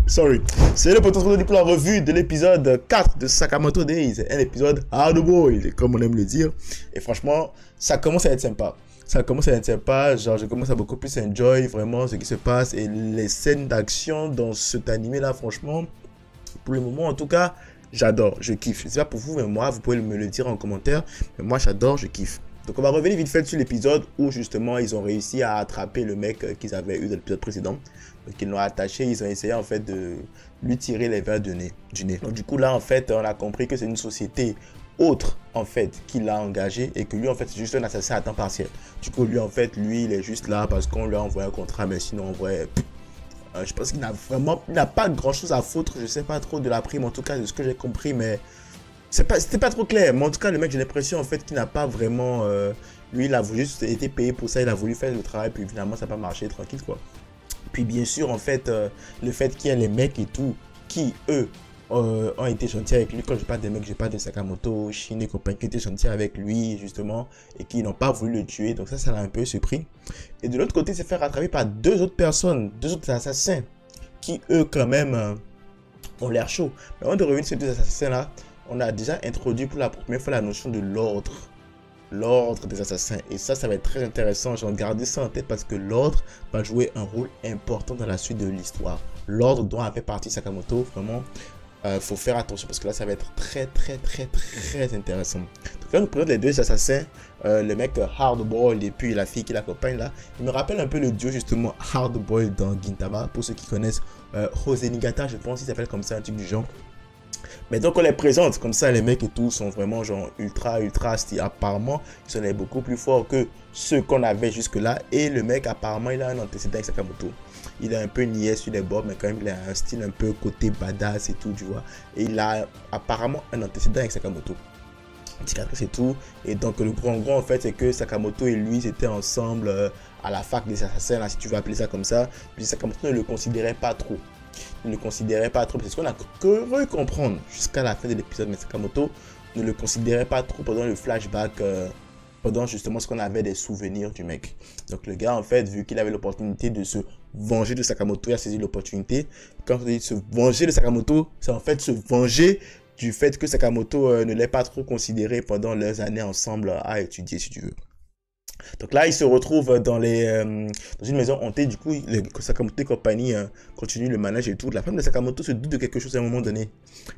Sorry. C'est le potentiel pour la revue de l'épisode 4 de Sakamoto Days. Un épisode hard-boiled, comme on aime le dire. Et franchement, ça commence à être sympa. Ça commence à être sympa. Genre, je commence à beaucoup plus enjoy vraiment ce qui se passe. Et les scènes d'action dans cet animé-là, franchement, pour le moment, en tout cas, j'adore. Je kiffe. Je sais pas pour vous, mais moi, vous pouvez me le dire en commentaire. Mais moi, j'adore, je kiffe. Donc on va revenir vite fait sur l'épisode où justement ils ont réussi à attraper le mec qu'ils avaient eu dans l'épisode précédent. Donc ils l'ont attaché, ils ont essayé en fait de lui tirer les verres du nez. Donc du coup là en fait on a compris que c'est une société autre en fait qui l'a engagé et que lui en fait c'est juste un assassin à temps partiel. Du coup lui en fait lui il est juste là parce qu'on lui a envoyé un contrat, mais sinon en vrai je pense qu'il n'a pas grand chose à foutre. Je sais pas trop de la prime en tout cas de ce que j'ai compris, mais c'était pas trop clair, mais en tout cas le mec j'ai l'impression en fait qu'il n'a pas vraiment lui il a juste été payé pour ça, il a voulu faire le travail puis finalement ça n'a pas marché, tranquille quoi. Puis bien sûr en fait le fait qu'il y ait les mecs et tout qui eux ont été gentils avec lui. Quand je parle des mecs, je parle de Sakamoto, Shin et compagnie qui étaient gentils avec lui justement et qui n'ont pas voulu le tuer, donc ça l'a un peu surpris. Et de l'autre côté, il s'est fait rattraper par deux autres personnes, deux autres assassins qui eux quand même ont l'air chauds. Mais avant de revenir sur ces deux assassins là, on a déjà introduit pour la première fois la notion de l'ordre. L'ordre des assassins. Et ça va être très intéressant. J'en gardé ça en tête parce que l'ordre va jouer un rôle important dans la suite de l'histoire. L'ordre dont a fait partie Sakamoto, vraiment, faut faire attention parce que là, ça va être très intéressant. Donc là, nous prenons les deux assassins, le mec Hardboiled et puis la fille qui l'accompagne là. Il me rappelle un peu le duo justement Hardboiled dans Gintama. Pour ceux qui connaissent Jose Nigata, je pense qu'il s'appelle comme ça, un truc du genre. Mais donc on les présente comme ça, les mecs et tout sont vraiment genre ultra stylés. Apparemment ils sont beaucoup plus forts que ceux qu'on avait jusque là. Et le mec apparemment il a un antécédent avec Sakamoto. Il a un peu niais sur les bords, mais quand même il a un style un peu côté badass et tout, tu vois. Et il a apparemment un antécédent avec Sakamoto. Cicatrice et tout. Et donc le grand en fait c'est que Sakamoto et lui étaient ensemble à la fac des assassins là, si tu veux appeler ça comme ça. Puis Sakamoto ne le considérait pas trop. Il ne le considérait pas trop, c'est ce qu'on a cru comprendre jusqu'à la fin de l'épisode, mais Sakamoto ne le considérait pas trop pendant le flashback, pendant justement ce qu'on avait des souvenirs du mec. Donc le gars en fait, vu qu'il avait l'opportunité de se venger de Sakamoto, il a saisi l'opportunité. Quand on dit se venger de Sakamoto, c'est en fait se venger du fait que Sakamoto ne l'ait pas trop considéré pendant leurs années ensemble à étudier, si tu veux. Donc là, il se retrouve dans une maison hantée. Du coup, Sakamoto et compagnie continuent le manège et tout. La femme de Sakamoto se doute de quelque chose à un moment donné.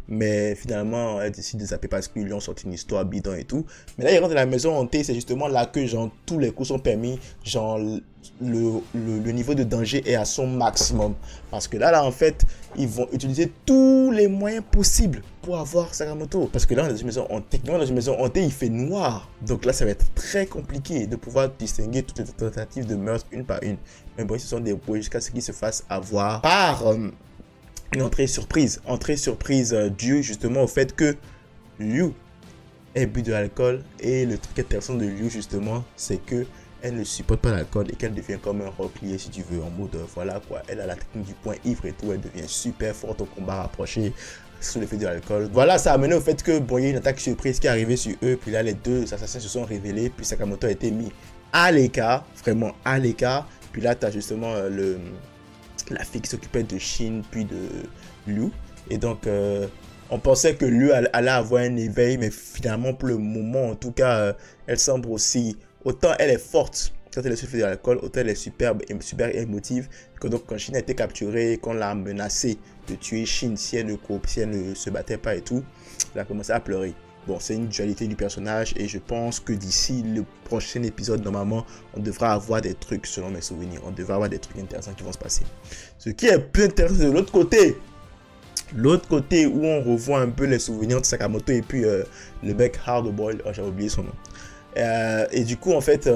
Mais finalement, elle décide de zapper parce qu'ils lui ont sorti une histoire bidon et tout. Mais là, il rentre dans la maison hantée. C'est justement là que genre, tous les coups sont permis. Genre, le niveau de danger est à son maximum. Parce que là, en fait, ils vont utiliser tous les moyens possibles pour avoir Sakamoto. Parce que là, dans une maison hantée, il fait noir. Donc là, ça va être très compliqué de pouvoir distinguer toutes les tentatives de meurtre une par une. Mais bon, ils se sont débrouillés jusqu'à ce qu'ils se fassent avoir par une entrée surprise. Entrée surprise due justement au fait que Liu ait bu de l'alcool. Et le truc intéressant de Liu, justement, c'est que elle ne supporte pas l'alcool et qu'elle devient comme un rocklier, si tu veux, en mode voilà quoi. Elle a la technique du point ivre et tout, elle devient super forte au combat rapproché sous l'effet de l'alcool. Voilà, ça a amené au fait que bon, il y a une attaque surprise qui est arrivée sur eux, puis là les deux assassins se sont révélés, puis Sakamoto a été mis à l'écart, vraiment à l'écart. Puis là tu as justement la fille qui s'occupait de Shin puis de Liu. Et donc on pensait que Liu allait avoir un éveil, mais finalement pour le moment en tout cas elle semble aussi, autant elle est forte quand elle est sous de l'alcool, autant elle est super émotive. Que donc quand Shin a été capturée, qu'on l'a menacé de tuer Shin si elle ne se battait pas et tout, elle a commencé à pleurer. Bon, c'est une dualité du personnage et je pense que d'ici le prochain épisode, normalement, on devra avoir des trucs, selon mes souvenirs, on devra avoir des trucs intéressants qui vont se passer. Ce qui est plus intéressant de l'autre côté, où on revoit un peu les souvenirs de Sakamoto et puis le mec Hardboiled, oh, j'ai oublié son nom. Et du coup, en fait,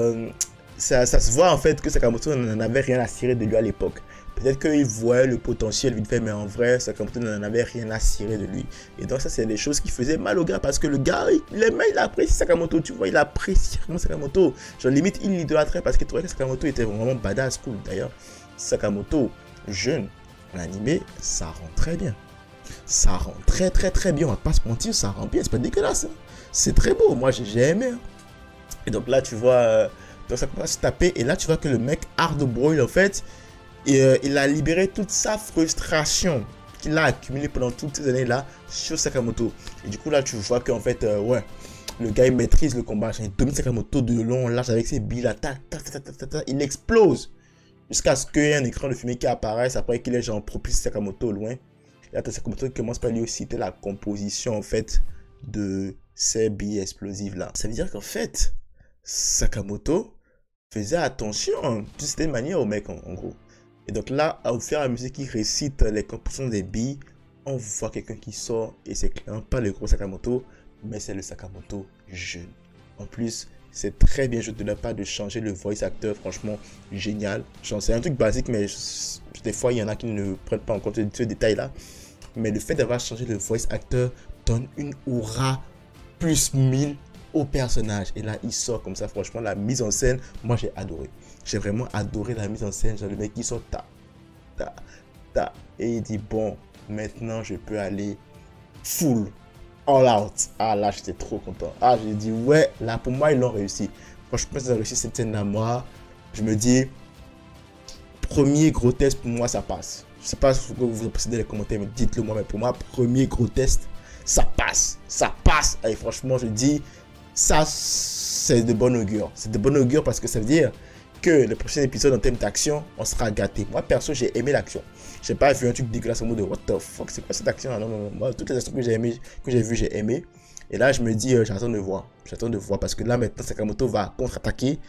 ça se voit en fait que Sakamoto n'en avait rien à cirer de lui à l'époque. Peut-être qu'il voyait le potentiel vite fait, mais en vrai, Sakamoto n'en avait rien à cirer de lui. Et donc ça, c'est des choses qui faisaient mal au gars, parce que le gars, il apprécie Sakamoto, tu vois, il apprécie vraiment Sakamoto. Genre limite, il l'idolâtrait parce qu'il trouvait que Sakamoto était vraiment badass, cool. D'ailleurs, Sakamoto, jeune, en animé, ça rend très bien. Ça rend très bien, on va pas se mentir, ça rend bien, c'est pas dégueulasse. Hein. C'est très beau, moi j'ai aimé. Hein. Et donc là, tu vois, donc ça commence à se taper, et là, tu vois que le mec Hardboiled, en fait, il a libéré toute sa frustration qu'il a accumulée pendant toutes ces années-là sur Sakamoto. Et du coup, là, tu vois qu'en fait, ouais, le gars, il maîtrise le combat. Il domine Sakamoto de long en large avec ses billes là. Il explose. Jusqu'à ce qu'il y ait un écran de fumée qui apparaisse après qu'il ait genre propulsé Sakamoto au loin. Et là, Sakamoto commence par lui aussi citer la composition, en fait, de ces billes explosives là. Ça veut dire qu'en fait, Sakamoto faisait attention d'une certaine manière au mec, en gros. Et donc là, au fur et à mesure qu'il récite les compositions des billes, on voit quelqu'un qui sort et c'est clairement pas le gros Sakamoto, mais c'est le Sakamoto jeune. En plus, c'est très bien joué de leur part de changer le voice acteur, franchement génial. C'est un truc basique, mais des fois il y en a qui ne prennent pas en compte ce détail-là. Mais le fait d'avoir changé le voice acteur donne une aura plus 1000 au personnage. Et là, il sort comme ça. Franchement, la mise en scène, moi, j'ai adoré. J'ai vraiment adoré la mise en scène. Genre, le mec qui sort, et il dit, bon, maintenant, je peux aller full, all out. Ah, là, j'étais trop content. Ah, j'ai dit, ouais, là, pour moi, ils l'ont réussi. Franchement, ils ont réussi cette scène-là. Moi, je me dis, premier gros test, pour moi, ça passe. Je sais pas ce que vous en pensez dans les commentaires, mais dites-le moi. Mais pour moi, premier gros test, ça passe. Ça passe. Et franchement, je dis, ça, c'est de bon augure. C'est de bon augure parce que ça veut dire que le prochain épisode en thème d'action, on sera gâté. Moi, perso, j'ai aimé l'action. J'ai pas vu un truc dégueulasse en mode de what the fuck, c'est quoi cette action? Non, non, non. Moi, toutes les actions que j'ai aimé, que j'ai vu, j'ai aimé. Et là, je me dis, j'attends de voir. J'attends de voir parce que là, maintenant, Sakamoto va contre-attaquer.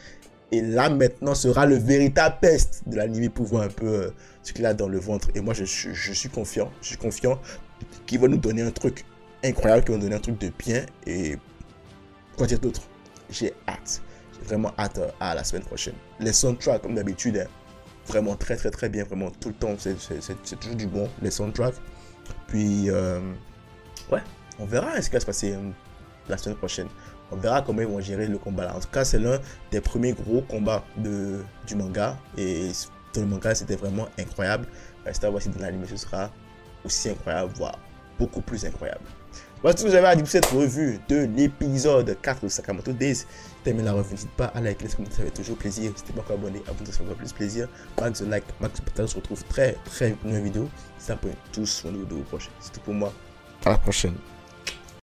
Et là, maintenant, sera le véritable test de l'anime pour voir un peu ce qu'il a dans le ventre. Et moi, je suis confiant. Je suis confiant qu'il va nous donner un truc incroyable, qu'il va nous donner un truc de bien. Et quoi dire d'autre? J'ai hâte. J'ai vraiment hâte à la semaine prochaine. Les soundtracks, comme d'habitude, hein, vraiment très bien. Vraiment tout le temps, c'est toujours du bon, les soundtracks. Puis, ouais, on verra ce qui va se passer la semaine prochaine. On verra comment ils vont gérer le combat là. En tout cas, c'est l'un des premiers gros combats du manga. Et dans le manga, c'était vraiment incroyable. Restez à voir si dans l'anime, ce sera aussi incroyable, voire beaucoup plus incroyable. Voilà tout ce que j'avais à dire pour cette revue de l'épisode 4 de Sakamoto Days. Si t'as aimé la revue, n'hésite pas à liker, commenter, ça fait toujours plaisir. Si t'es pas encore abonné, abonne-toi, ça fait encore plus plaisir. Max de like, max de partage, on se retrouve très vite dans une vidéo. C'est ça pour tous sur une vidéo prochaine. C'est tout pour moi. À la prochaine.